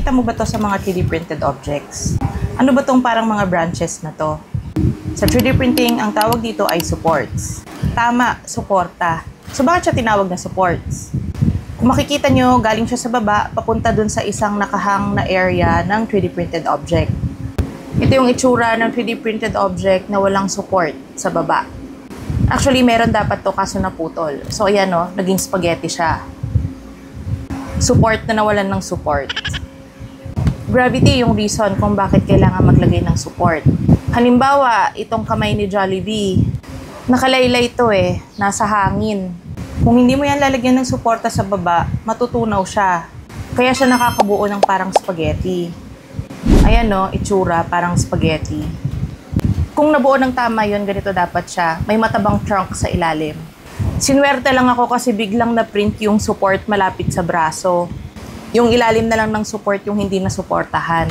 Nakikita mo ba to sa mga 3D printed objects? Ano ba tong parang mga branches na to? Sa 3D printing, ang tawag dito ay supports. Tama, suporta. So bakit siya tinawag na supports? Kung makikita nyo, galing siya sa baba, papunta dun sa isang nakahang na area ng 3D printed object. Ito yung itsura ng 3D printed object na walang support sa baba. Actually, meron dapat to kaso naputol. So ayan o, naging spaghetti siya. Support na nawalan ng support. Gravity yung reason kung bakit kailangan maglagay ng support. Halimbawa, itong kamay ni Jollibee, nakalaylay ito nasa hangin. Kung hindi mo yan lalagyan ng suporta sa baba, matutunaw siya. Kaya siya nakakabuo ng parang spaghetti. Ayan no, itsura, parang spaghetti. Kung nabuo ng tama yun, ganito dapat siya. May matabang trunk sa ilalim. Sinwerte lang ako kasi biglang na-print yung support malapit sa braso. Yung ilalim na lang ng support yung hindi nasuportahan.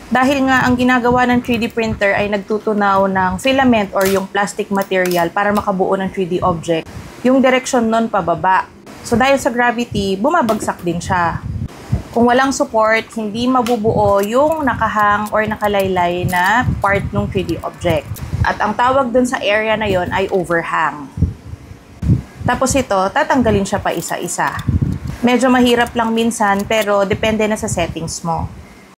Dahil nga ang ginagawa ng 3D printer ay nagtutunaw ng filament or yung plastic material para makabuo ng 3D object. Yung direction nun pababa. So dahil sa gravity, bumabagsak din siya. Kung walang support, hindi mabubuo yung nakahang or nakalaylay na part ng 3D object. At ang tawag dun sa area na yon ay overhang. Tapos ito, tatanggalin siya pa isa-isa. Medyo mahirap lang minsan pero depende na sa settings mo.